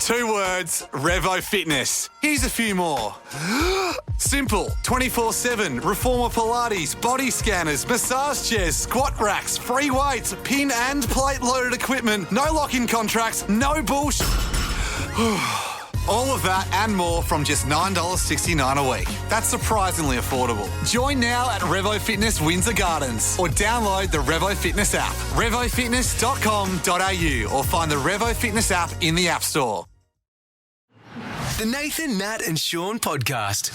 2 words, Revo Fitness. Here's a few more. Simple, 24/7, reformer Pilates, body scanners, massage chairs, squat racks, free weights, pin and plate loaded equipment, no lock-in contracts, no bullshit. All of that and more from just $9.69 a week. That's surprisingly affordable. Join now at Revo Fitness Windsor Gardens or download the Revo Fitness app. RevoFitness.com.au or find the Revo Fitness app in the App Store. The Nathan, Nat and Shaun podcast.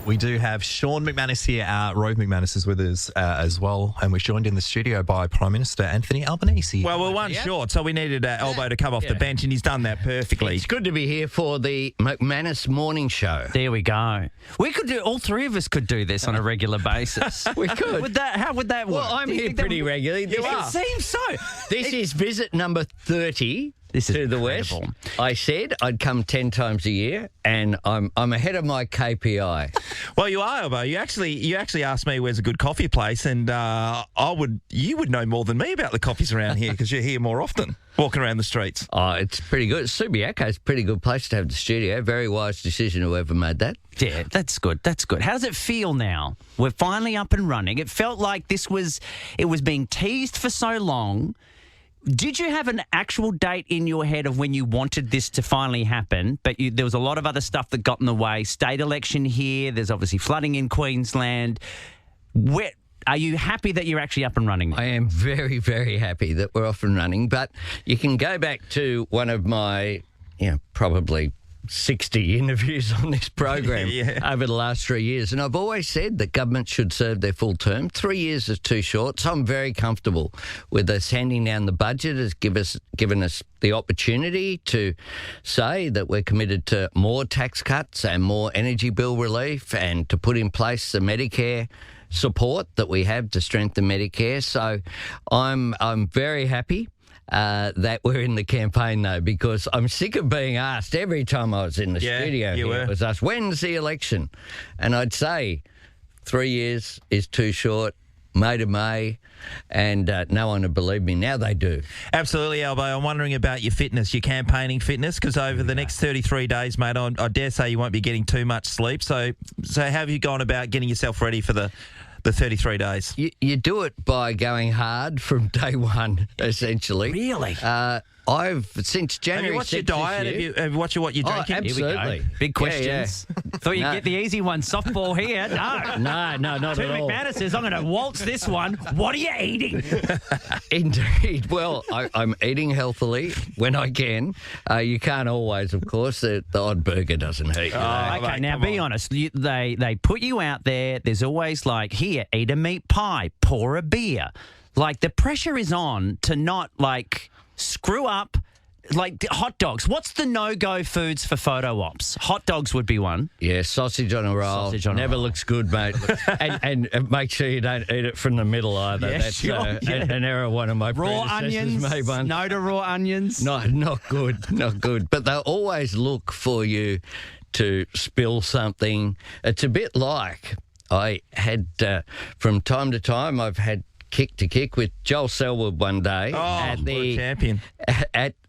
We do have Shaun McManus here. Rove McManus is with us as well, and we're joined in the studio by Prime Minister Anthony Albanese. Well, we're one short, so we needed Elbow to come off the bench, and he's done that perfectly. It's good to be here for the McManus morning show. There we go. We could do, all three of us could do this on a regular basis. We could. How would that work? Well, I'm here pretty regularly. It seems so. This is visit number 30 This is to the West. incredible. I said I'd come 10 times a year, and I'm ahead of my KPI. Well, you are, Elbow. You actually asked me where's a good coffee place, and you would know more than me about the coffees around here because you're here more often, walking around the streets. Oh, it's pretty good. Subiaco's a pretty good place to have the studio. Very wise decision whoever made that. Yeah, that's good. That's good. How does it feel now? We're finally up and running. It felt like it was being teased for so long. Did you have an actual date in your head of when you wanted this to finally happen? But there was a lot of other stuff that got in the way. State election here. There's obviously flooding in Queensland. Are you happy that you're actually up and running? I am very, very happy that we're off and running. But you can go back to one of my, probably 60 interviews on this program over the last 3 years. And I've always said that government should serve their full term. 3 years is too short. So I'm very comfortable with us handing down the budget. It's given us the opportunity to say that we're committed to more tax cuts and more energy bill relief and to put in place the Medicare support that we have to strengthen Medicare. So I'm very happy that we're in the campaign, though, because I'm sick of being asked every time I was in the studio. It was asked, when's the election? And I'd say 3 years is too short, May to May, and no one would believe me. Now they do. Absolutely, Elbow. I'm wondering about your fitness, your campaigning fitness, because over the next 33 days, mate, I dare say you won't be getting too much sleep. So how have you gone about getting yourself ready for the 33 days? You do it by going hard from day one, essentially. Really? Since January. Have you watched your diet? Have you watched what you're drinking? Absolutely. Here we go. Big questions. Thought you'd get the easy one. Softball here. No. No, not Two at all. McManus says, I'm going to waltz this one. What are you eating? Indeed. Well, I'm eating healthily when I can. You can't always, of course. The odd burger doesn't hurt you. Okay, now be honest. They put you out there. There's always like, here, eat a meat pie, pour a beer. Like the pressure is on to not screw up. Like hot dogs. What's the no-go foods for photo ops? Hot dogs would be one. Yeah, sausage on a roll. Never looks good, mate. and make sure you don't eat it from the middle either. Yeah, That's an error one of my raw onions. made once. No to raw onions. No, not good. Not good. But they'll always look for you to spill something. It's a bit like I had, from time to time, I've had kick to kick with Joel Selwood one day at the champion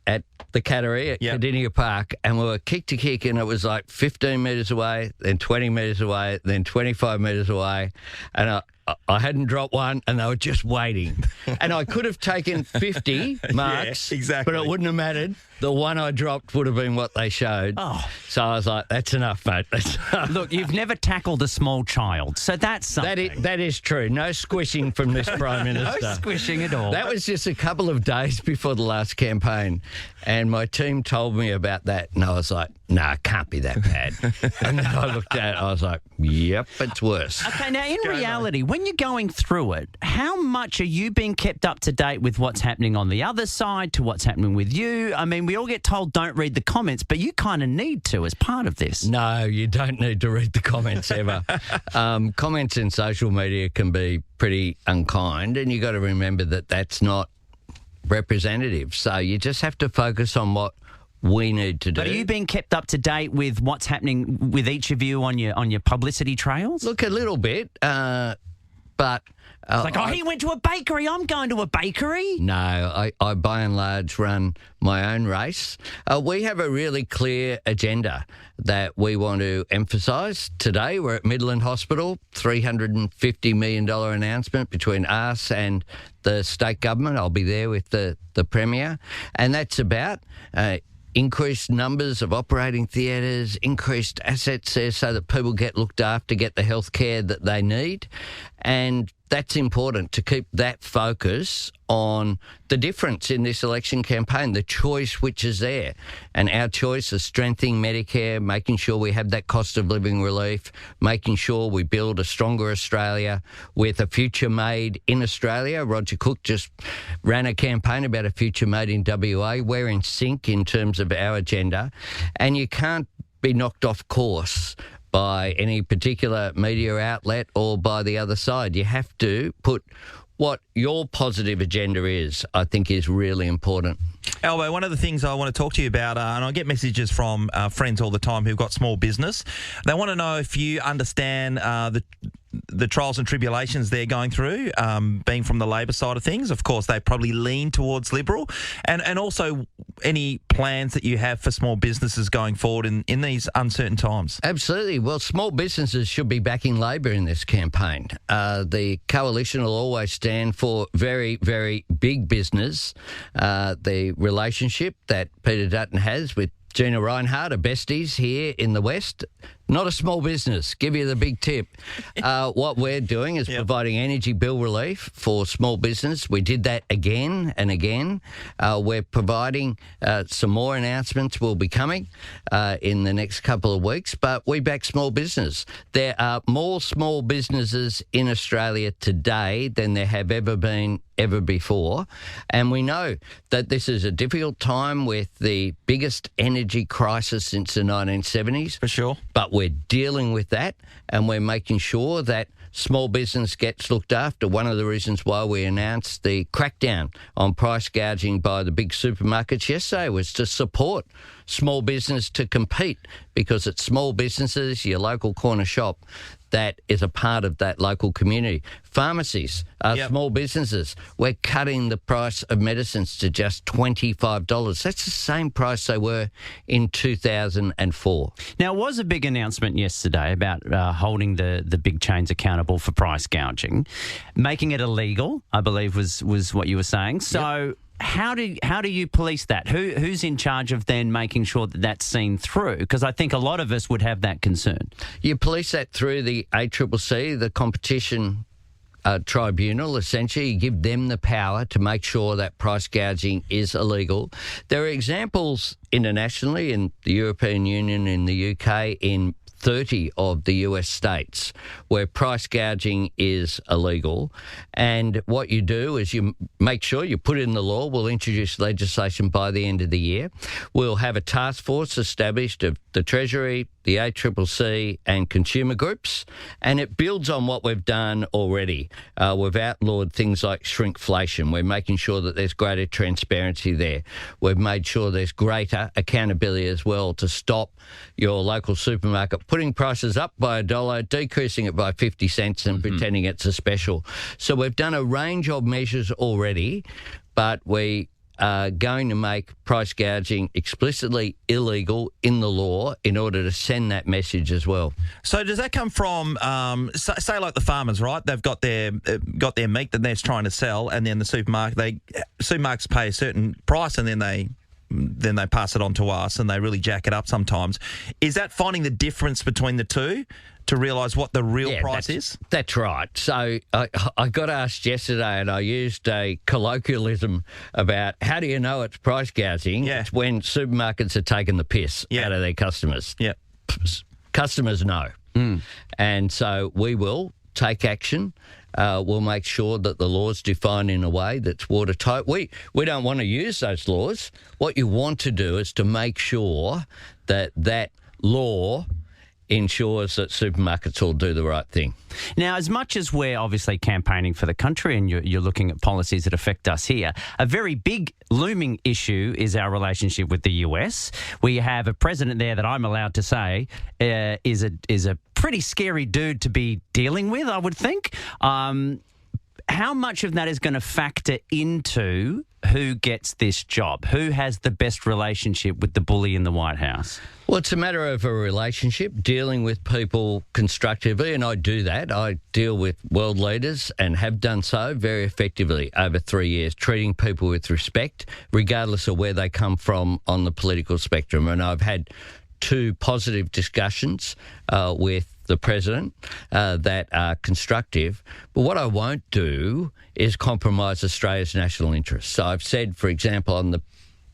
at the Cattery at Cardinia Park, and we were kick to kick, and it was like 15 metres away, then 20 metres away, then 25 metres away, and I hadn't dropped one, and they were just waiting. And I could have taken 50 marks, exactly, but it wouldn't have mattered. The one I dropped would have been what they showed. Oh. So I was like, that's enough, mate. That's enough. Look, you've never tackled a small child, so that's something. That is true. No squishing from this Prime Minister. No squishing at all. That was just a couple of days before the last campaign, and my team told me about that, and I was like, nah, it can't be that bad. And then I looked at it, I was like, yep, it's worse. Okay, now in reality, when you're going through it, how much are you being kept up to date with what's happening on the other side to what's happening with you? I mean, we all get told don't read the comments, but you kind of need to as part of this. No, you don't need to read the comments ever. Comments in social media can be pretty unkind, and you got to remember that that's not representative. So you just have to focus on what we need to do. But are you being kept up to date with what's happening with each of you on your publicity trails? Look, a little bit. but... It's like, he went to a bakery, I'm going to a bakery. No, I by and large run my own race. We have a really clear agenda that we want to emphasise. Today we're at Midland Hospital, $350 million announcement between us and the state government. I'll be there with the Premier. And that's about increased numbers of operating theatres, increased assets there so that people get looked after, get the health care that they need. And that's important to keep that focus on the difference in this election campaign, the choice which is there. And our choice is strengthening Medicare, making sure we have that cost of living relief, making sure we build a stronger Australia with a future made in Australia. Roger Cook just ran a campaign about a future made in WA. We're in sync in terms of our agenda. And you can't be knocked off course by any particular media outlet or by the other side. You have to put what your positive agenda is, I think, is really important. Albo, one of the things I want to talk to you about, and I get messages from friends all the time who've got small business. They want to know if you understand the trials and tribulations they're going through, being from the Labor side of things. Of course, they probably lean towards Liberal. And also any plans that you have for small businesses going forward in these uncertain times. Absolutely. Well, small businesses should be backing Labor in this campaign. The coalition will always stand for very, very big business. The relationship that Peter Dutton has with Gina Rinehart are besties here in the West. Not a small business. Give you the big tip. What we're doing is providing energy bill relief for small business. We did that again and again. We're providing some more announcements will be coming in the next couple of weeks, but we back small business. There are more small businesses in Australia today than there have ever been ever before. And we know that this is a difficult time with the biggest energy crisis since the 1970s. For sure. But we're dealing with that, and we're making sure that small business gets looked after. One of the reasons why we announced the crackdown on price gouging by the big supermarkets yesterday was to support small business to compete, because it's small businesses, your local corner shop, that is a part of that local community. Pharmacies are small businesses. We're cutting the price of medicines to just $25. That's the same price they were in 2004. Now, it was a big announcement yesterday about holding the big chains accountable for price gouging. Making it illegal, I believe, was what you were saying. So how do you police that? Who's in charge of then making sure that that's seen through? Because I think a lot of us would have that concern. You police that through the ACCC, the competition tribunal. Essentially, you give them the power to make sure that price gouging is illegal. There are examples internationally in the European Union, in the UK, in 30 of the US states where price gouging is illegal. And what you do is you make sure you put in the law. We'll introduce legislation by the end of the year. We'll have a task force established of the Treasury, the ACCC and consumer groups, and it builds on what we've done already. We've outlawed things like shrinkflation. We're making sure that there's greater transparency there. We've made sure there's greater accountability as well to stop your local supermarket putting prices up by $1, decreasing it by 50 cents and pretending it's a special. So we've done a range of measures already, but we are going to make price gouging explicitly illegal in the law in order to send that message as well. So does that come from, say like the farmers, right? They've got their meat that they're trying to sell, and then the supermarkets pay a certain price, and then they pass it on to us, and they really jack it up sometimes. Is that finding the difference between the two to realise what the real price is? That's right. So I got asked yesterday, and I used a colloquialism about how do you know it's price gouging? Yeah. It's when supermarkets are taking the piss out of their customers. Yeah. Customers know. And so we will take action. We'll make sure that the law's defined in a way that's watertight. We don't want to use those laws. What you want to do is to make sure that that law ensures that supermarkets will do the right thing. Now, as much as we're obviously campaigning for the country and you're looking at policies that affect us here, a very big looming issue is our relationship with the US. We have a president there that I'm allowed to say is a pretty scary dude to be dealing with, I would think. How much of that is going to factor into who gets this job? Who has the best relationship with the bully in the White House? Well, it's a matter of a relationship, dealing with people constructively, and I do that. I deal with world leaders and have done so very effectively over 3 years, treating people with respect, regardless of where they come from on the political spectrum. And I've had 2 positive discussions with the President that are constructive. But what I won't do is compromise Australia's national interests. So I've said, for example, on the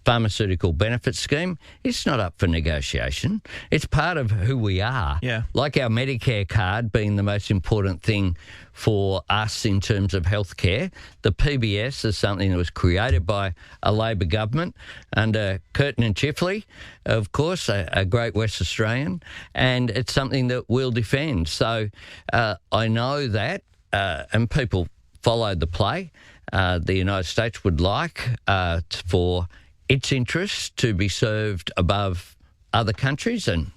pharmaceutical benefits scheme, it's not up for negotiation. It's part of who we are. Yeah. Like our Medicare card being the most important thing for us in terms of healthcare. The PBS is something that was created by a Labor government under Curtin and Chifley, of course, a great West Australian, and it's something that we'll defend. So I know that, and people followed the play. The United States would like for its interests to be served above other countries, and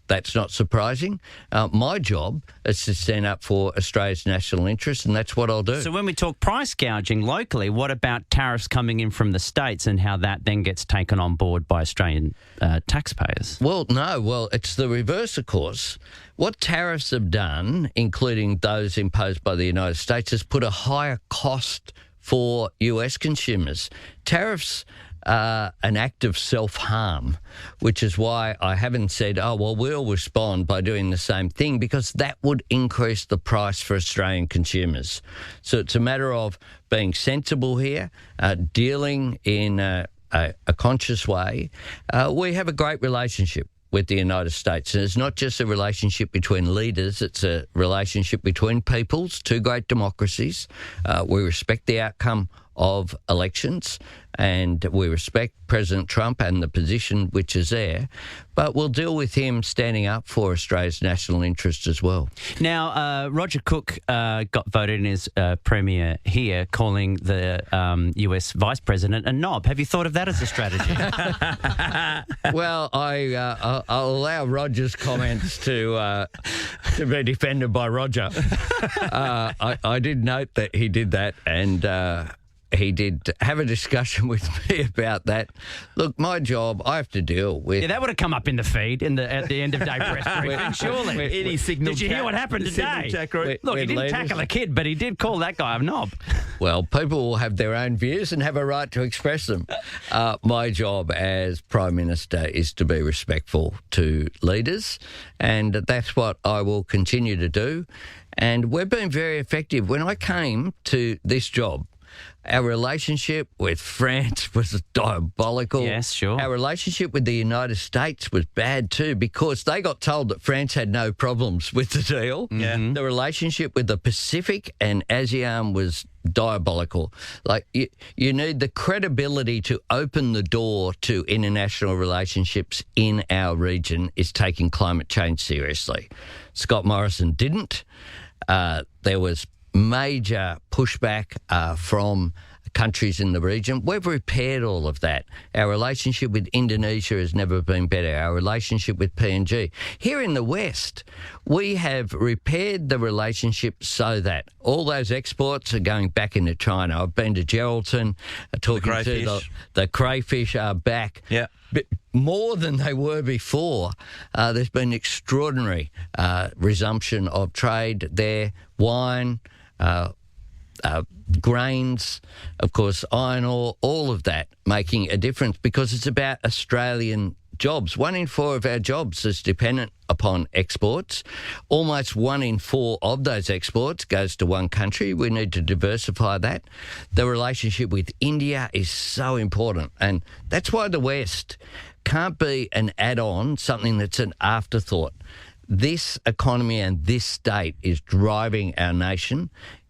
that's not surprising. My job is to stand up for Australia's national interests, and that's what I'll do. So when we talk price gouging locally, what about tariffs coming in from the States and how that then gets taken on board by Australian taxpayers? Well, no. Well, it's the reverse, of course. What tariffs have done, including those imposed by the United States, has put a higher cost for US consumers. Tariffs an act of self-harm, which is why I haven't said, oh, well, we'll respond by doing the same thing, because that would increase the price for Australian consumers. So it's a matter of being sensible here, dealing in a conscious way. We have a great relationship with the United States. And it's not just a relationship between leaders, it's a relationship between peoples, 2 great democracies. We respect the outcome of elections, and we respect President Trump and the position which is there, but we'll deal with him standing up for Australia's national interest as well. Now, Roger Cook got voted in as Premier here, calling the US Vice President a knob. Have you thought of that as a strategy? Well, I'll allow Roger's comments to be defended by Roger. I did note that he did that, and he did have a discussion with me about that. Look, my job, I have to deal with... Yeah, that would have come up in the feed at the end of day press briefing, surely. Did you hear what happened today? Look, he didn't tackle a kid, but he did call that guy a knob. Well, people will have their own views and have a right to express them. My job as Prime Minister is to be respectful to leaders, and that's what I will continue to do. And we've been very effective. When I came to this job, our relationship with France was diabolical. Yes, sure. Our relationship with the United States was bad too, because they got told that France had no problems with the deal. Yeah. The relationship with the Pacific and ASEAN was diabolical. Like, you need the credibility to open the door to international relationships in our region is taking climate change seriously. Scott Morrison didn't. There was major pushback from countries in the region. We've repaired all of that. Our relationship with Indonesia has never been better. Our relationship with PNG. Here in the West, we have repaired the relationship so that all those exports are going back into China. I've been to Geraldton, talking to the crayfish are back. Yeah. But more than they were before. There's been extraordinary resumption of trade there. Wine, grains, of course, iron ore, all of that making a difference, because it's about Australian jobs. 1 in 4 of our jobs is dependent upon exports. Almost 1 in 4 of those exports goes to one country. We need to diversify that. The relationship with India is so important, and that's why the West can't be an add-on, something that's an afterthought. This economy and this state is driving our nation.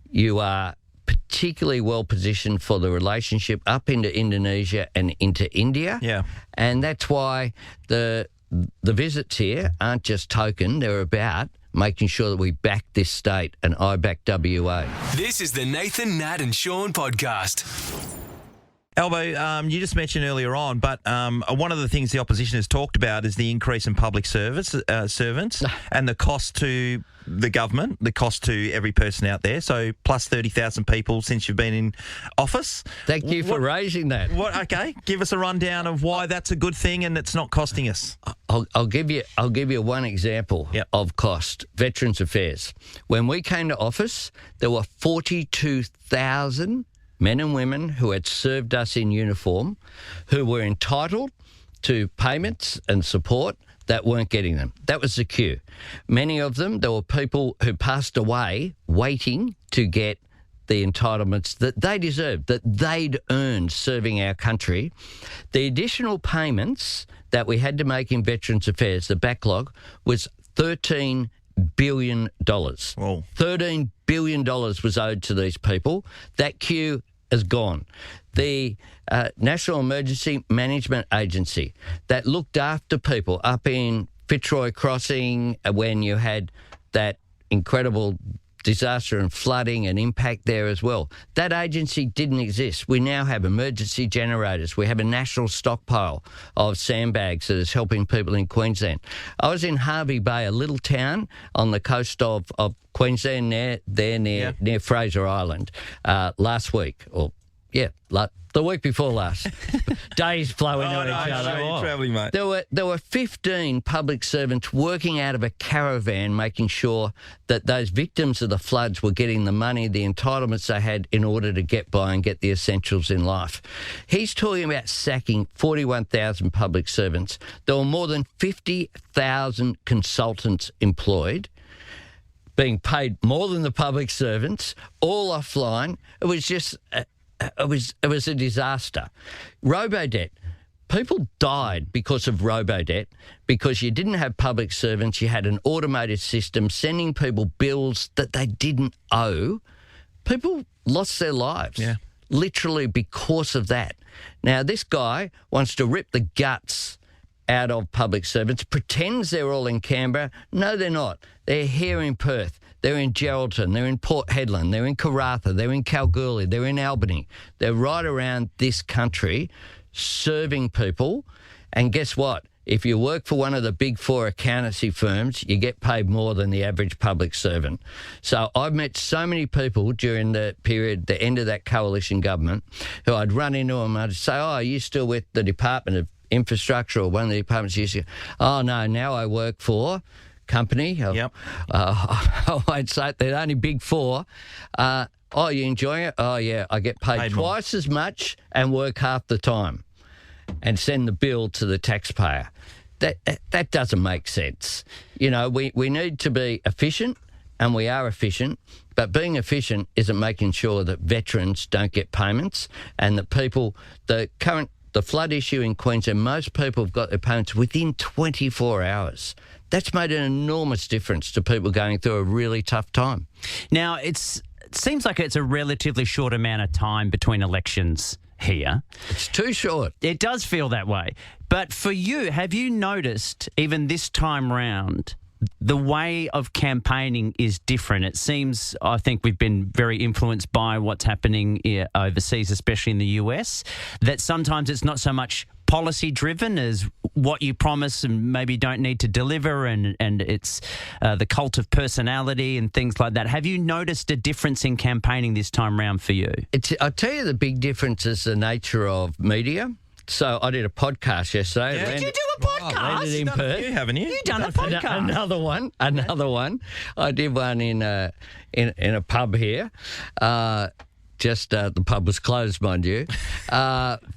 You are particularly well positioned for the relationship up into Indonesia and into India. Yeah. And that's why the visits here aren't just token, they're about making sure that we back this state, and I back WA. This is the Nathan, Nat and Shaun podcast. Albo, you just mentioned earlier on, but one of the things the opposition has talked about is the increase in public servants and the cost to the government, the cost to every person out there. So plus 30,000 people since you've been in office. Thank you for raising that. Okay, give us a rundown of why that's a good thing and it's not costing us. I'll give you one example of cost. Veterans Affairs. When we came to office, there were 42,000 men and women who had served us in uniform who were entitled to payments and support that weren't getting them. That was the queue. Many of them, there were people who passed away waiting to get the entitlements that they deserved, that they'd earned serving our country. The additional payments that we had to make in Veterans Affairs, the backlog, was $13 billion. Whoa. $13 billion was owed to these people. That queue is gone. The National Emergency Management Agency that looked after people up in Fitzroy Crossing when you had that incredible disaster and flooding and impact there as well. That agency didn't exist. We now have emergency generators. We have a national stockpile of sandbags that is helping people in Queensland. I was in Hervey Bay, a little town on the coast of Queensland near Fraser Island last week. The week before last. Days flow into each other. You're travelling, mate. There were 15 public servants working out of a caravan, making sure that those victims of the floods were getting the money, the entitlements they had in order to get by and get the essentials in life. He's talking about sacking 41,000 public servants. There were more than 50,000 consultants employed, being paid more than the public servants, all offline. It was just... It was a disaster. Robo-debt. People died because of robo-debt because you didn't have public servants. You had an automated system sending people bills that they didn't owe. People lost their lives, literally because of that. Now, this guy wants to rip the guts out of public servants, pretends they're all in Canberra. No, they're not. They're here in Perth. They're in Geraldton, they're in Port Hedland, they're in Karratha, they're in Kalgoorlie, they're in Albany. They're right around this country serving people. And guess what? If you work for one of the big four accountancy firms, you get paid more than the average public servant. So I've met so many people during the period, the end of that coalition government, who I'd run into them and I'd say, oh, are you still with the Department of Infrastructure or one of the departments you used to? Oh, no, now I work for... company. I'd say they're only big four. Oh, you enjoying it? Oh, yeah. I get paid twice as much and work half the time and send the bill to the taxpayer. That doesn't make sense. You know, we need to be efficient, and we are efficient, but being efficient isn't making sure that veterans don't get payments and that people, the flood issue in Queensland, most people have got their payments within 24 hours. That's made an enormous difference to people going through a really tough time. Now, it seems like it's a relatively short amount of time between elections here. It's too short. It does feel that way. But for you, have you noticed, even this time round, the way of campaigning is different? It seems, I think we've been very influenced by what's happening overseas, especially in the US, that sometimes it's not so much policy driven as what you promise and maybe don't need to deliver, and it's the cult of personality and things like that. Have you noticed a difference in campaigning this time round for you? I'll tell you the big difference is the nature of media. So I did a podcast yesterday. Did you do a podcast? Landed in Perth. You haven't you? You've done a podcast. Another one. I did one in a pub here. The pub was closed, mind you,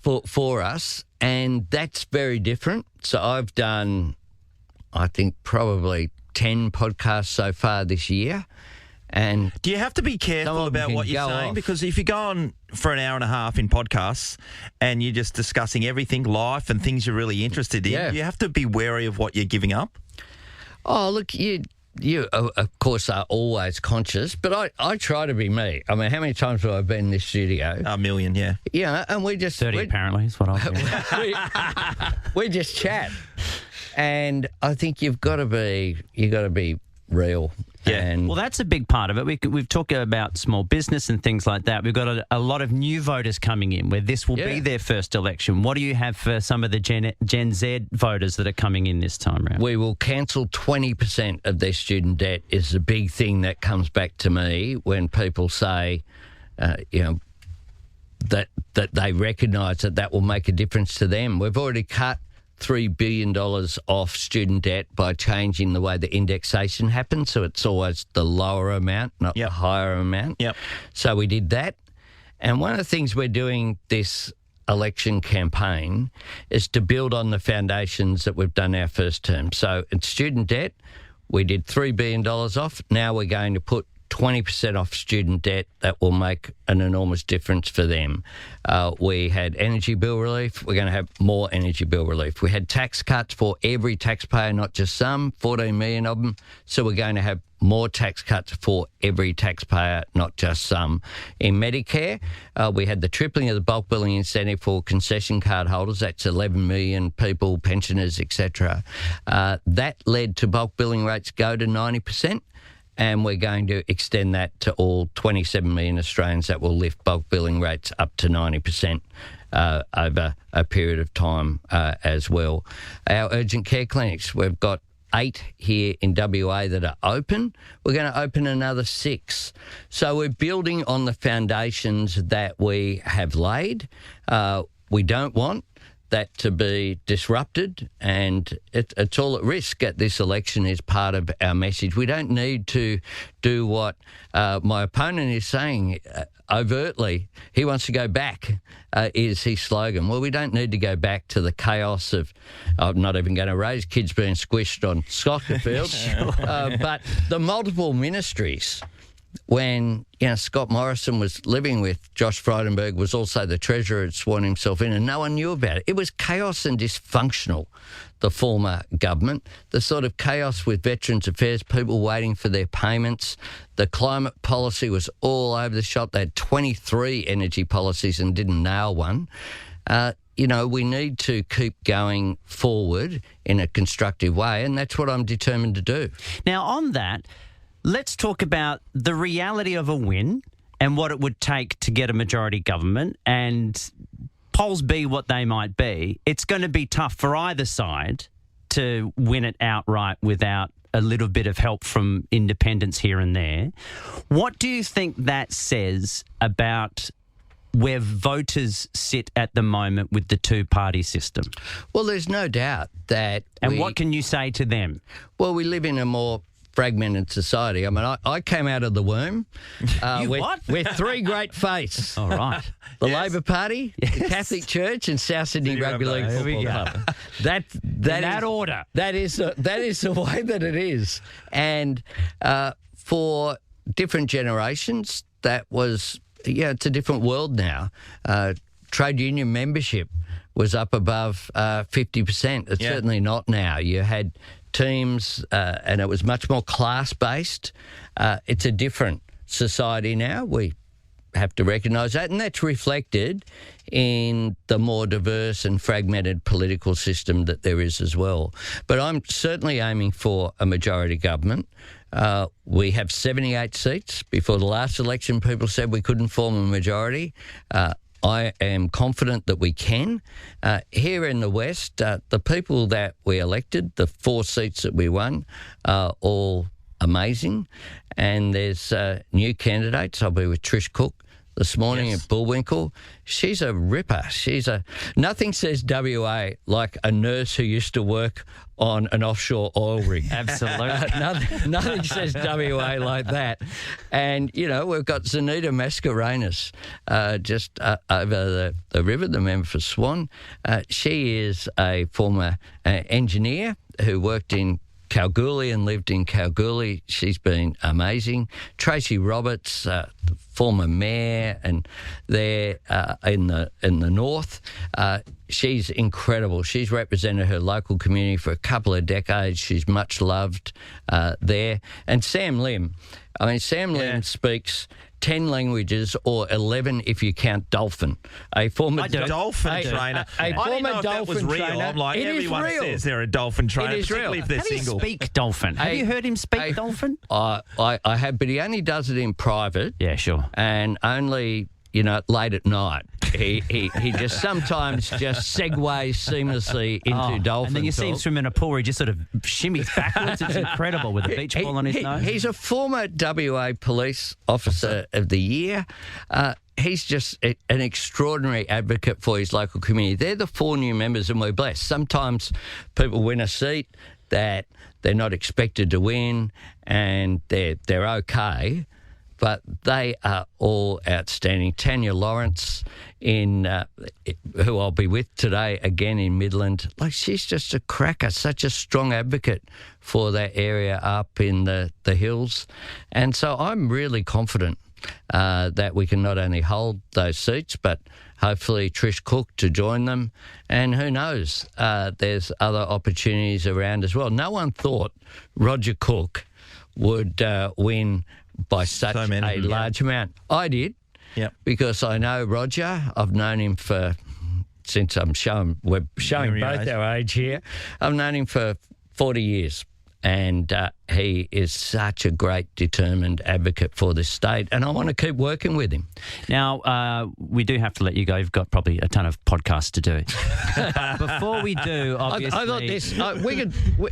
for us. And that's very different. So I've done, I think, probably 10 podcasts so far this year. And do you have to be careful about what you're saying? Because if you go on for an hour and a half in podcasts and you're just discussing everything, life and things you're really interested in, you have to be wary of what you're giving up. Oh, look, you of course, are always conscious, but I try to be me. I mean, how many times have I been in this studio? A million, yeah. Yeah, and we just... 30 apparently is what I've we just chat. And I think you've got to be real Yeah. And Well, that's a big part of it. We've talked about small business and things like that. We've got a lot of new voters coming in where this will be their first election. What do you have for some of the Gen Z voters that are coming in this time round? we will cancel 20% of their student debt is the big thing that comes back to me when people say, that they recognise that will make a difference to them. We've already cut $3 billion off student debt by changing the way the indexation happens, so it's always the lower amount, not the higher amount. Yep. So we did that. And one of the things we're doing this election campaign is to build on the foundations that we've done our first term. So in student debt, we did $3 billion off. Now we're going to put 20% off student debt. That will make an enormous difference for them. We had energy bill relief. We're going to have more energy bill relief. We had tax cuts for every taxpayer, not just some, 14 million of them. So we're going to have more tax cuts for every taxpayer, not just some. In Medicare, we had the tripling of the bulk billing incentive for concession card holders. That's 11 million people, pensioners, etc. That led to bulk billing rates go to 90%. And we're going to extend that to all 27 million Australians. That will lift bulk billing rates up to 90% over a period of time as well. Our urgent care clinics, we've got 8 here in WA that are open. We're going to open another 6. So we're building on the foundations that we have laid. We don't want that to be disrupted, and it's all at risk at this election is part of our message. We don't need to do what my opponent is saying overtly. He wants to go back, is his slogan. Well, we don't need to go back to the chaos of, I'm not even going to raise kids being squished on soccer fields, but the multiple ministries. When Scott Morrison was living with Josh Frydenberg, was also the treasurer, had sworn himself in, and no one knew about it. It was chaos and dysfunctional, the former government. The sort of chaos with Veterans Affairs, people waiting for their payments. The climate policy was all over the shop. They had 23 energy policies and didn't nail one. We need to keep going forward in a constructive way, and that's what I'm determined to do. Now, on that, let's talk about the reality of a win and what it would take to get a majority government. And polls be what they might be, it's going to be tough for either side to win it outright without a little bit of help from independents here and there. What do you think that says about where voters sit at the moment with the two-party system? Well, there's no doubt that... And what can you say to them? Well, we live in a more fragmented society. I mean, I came out of the womb with 3 great faiths. All right. The Labor Party, the Catholic Church, and South Sydney Rugby League Football Club. That order. That is the way that it is. And for different generations, that was, it's a different world now. Trade union membership was up above 50%. It's certainly not now. You had teams, and it was much more class-based. It's a different society now. We have to recognise that, and that's reflected in the more diverse and fragmented political system that there is as well. But I'm certainly aiming for a majority government. We have 78 seats. Before the last election, people said we couldn't form a majority. I am confident that we can. Here in the West, the people that we elected, the 4 seats that we won, are all amazing. And there's new candidates. I'll be with Trish Cook this morning at Bullwinkle. She's a ripper. Nothing says WA like a nurse who used to work on an offshore oil rig. Absolutely. Nothing says WA like that. And, we've got Zanita Mascarenas just over the river, the member for Swan. She is a former engineer who worked in Kalgoorlie and lived in Kalgoorlie. She's been amazing. Tracy Roberts, former mayor, and there in the north. She's incredible. She's represented her local community for a couple of decades. She's much loved there. And Sam Lim. I mean, Sam Lim speaks 10 languages or 11 if you count dolphin. A former Dolphin trainer. A I former didn't know if that was dolphin real. trainer. I'm like, It is everyone real. says they're a dolphin trainer, It is particularly real. if they're How do you single. speak dolphin? Have you heard him speak dolphin? I have, but he only does it in private. Yeah, sure. And only, late at night. He just sometimes just segues seamlessly into dolphin And then you see him talk. swim in a pool where he just sort of shimmies backwards. It's incredible with a beach ball on his nose. He's a former WA Police Officer of the Year. He's just an extraordinary advocate for his local community. They're the 4 new members, and we're blessed. Sometimes people win a seat that they're not expected to win, and they're okay. But they are all outstanding. Tanya Lawrence, who I'll be with today again in Midland, she's just a cracker, such a strong advocate for that area up in the hills. And so I'm really confident that we can not only hold those seats, but hopefully Trish Cook to join them. And who knows, there's other opportunities around as well. No one thought Roger Cook would win by such a large amount. I did, because I know Roger. I've known him since we're showing both our age here. I've known him for 40 years. And he is such a great, determined advocate for this state, and I want to keep working with him. Now, we do have to let you go. You've got probably a ton of podcasts to do. Before we do, obviously... I thought this...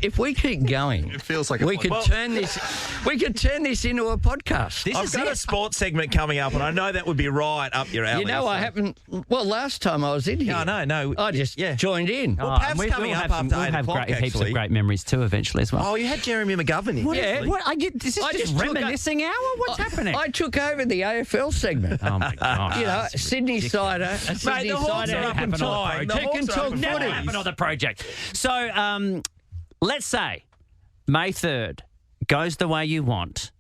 if we keep going... It feels like we could turn this into a podcast. I've got a sports segment coming up, and I know that would be right up your alley. I haven't... Well, last time I was in here... No. I just joined in. Well, perhaps coming up after 8 o'clock, heaps of great memories too eventually as well. Oh, you had Jeremy McGovern in. Is this just reminiscing hour? What's happening? I took over the AFL segment. Oh, my gosh. Sydney Cider. Mate, the Hawks are up in time. Never happened on the project. So, let's say May 3rd goes the way you want,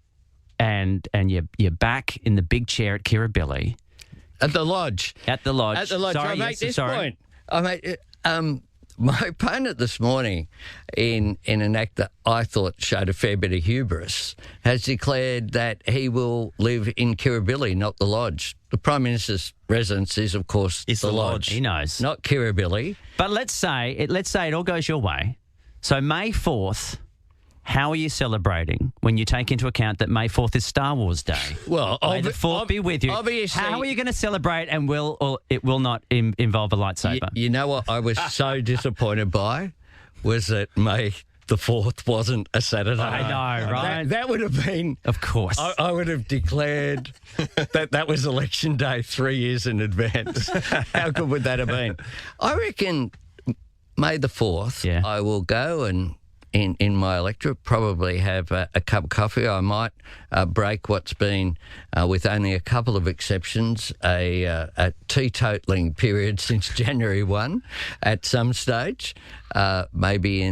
and you're back in the big chair at Kirribilli. At the lodge. At the lodge. At the lodge. Sorry, I make yes, this sorry. point. My opponent this morning, in an act that I thought showed a fair bit of hubris, has declared that he will live in Kirribilli, not the lodge. The Prime Minister's residence is, of course, the lodge. He knows. Not Kirribilli. But let's say it all goes your way. So May 4th, how are you celebrating when you take into account that May 4th is Star Wars Day? Well, May the 4th be with you. Obviously, how are you going to celebrate, and it will not involve a lightsaber? You know what I was so disappointed by was that May the 4th wasn't a Saturday. I know, right? That would have been... Of course. I would have declared that was election day 3 years in advance. How good would that have been? I reckon May the 4th, I will go and... In my electorate, probably have a cup of coffee. I might break what's been, with only a couple of exceptions, a teetotaling period since January 1 at some stage, maybe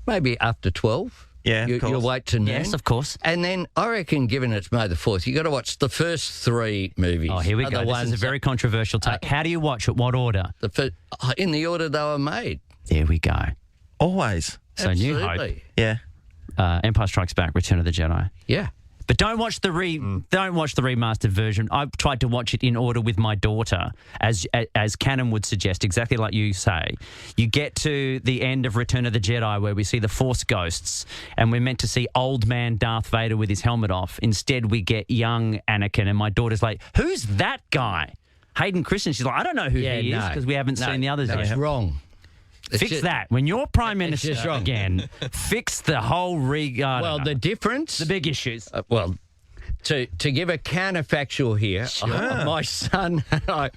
maybe after 12. Yeah, you'll wait to noon. Yes, of course. And then I reckon, given it's May the 4th, you've got to watch the first 3 movies. Oh, here we go. This is a very controversial take. How do you watch it? What order? In the order they were made. There we go. Always. So New Hope. Absolutely. Yeah. Empire Strikes Back, Return of the Jedi. Yeah. But don't watch the remastered version. I've tried to watch it in order with my daughter, as canon would suggest, exactly like you say. You get to the end of Return of the Jedi where we see the Force ghosts, and we're meant to see old man Darth Vader with his helmet off. Instead, we get young Anakin, and my daughter's like, "Who's that guy?" Hayden Christensen. She's like, "I don't know who he is because we haven't seen the others yet." It's wrong. Fix that. When you're Prime Minister just wrong. again, fix the whole regard. Well, the difference... The big issues. To give a counterfactual here, my son and I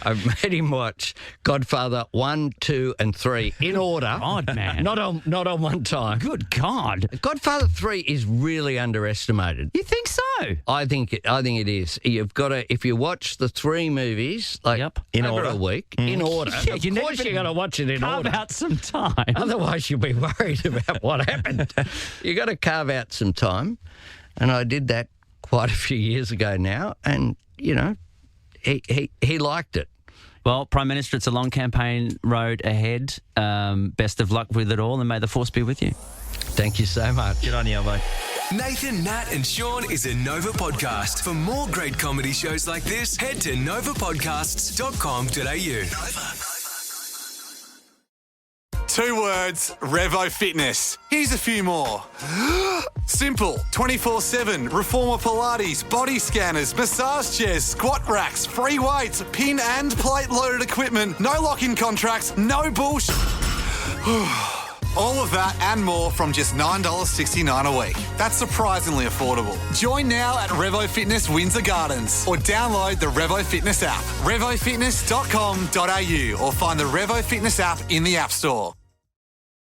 made him watch Godfather 1, 2 and 3 in order. God, man. Not on one time. Good God. Godfather 3 is really underestimated. You think so? I think it is. You've got to, if you watch the 3 movies in over order. a week, in order. Yeah, of course you got to watch it in Carve order. out some time. Otherwise you'll be worried about what happened. You got to carve out some time. And I did that quite a few years ago now, and, he liked it. Well, Prime Minister, it's a long campaign road ahead. Best of luck with it all, and may the Force be with you. Thank you so much. Good on you, Albo. Nathan, Nat and Shaun is a Nova podcast. For more great comedy shows like this, head to novapodcasts.com.au. 2 words, Revo Fitness. Here's a few more. Simple, 24/7, reformer Pilates, body scanners, massage chairs, squat racks, free weights, pin and plate loaded equipment, no lock-in contracts, no bullshit. All of that and more from just $9.69 a week. That's surprisingly affordable. Join now at Revo Fitness Windsor Gardens or download the Revo Fitness app, revofitness.com.au, or find the Revo Fitness app in the App Store.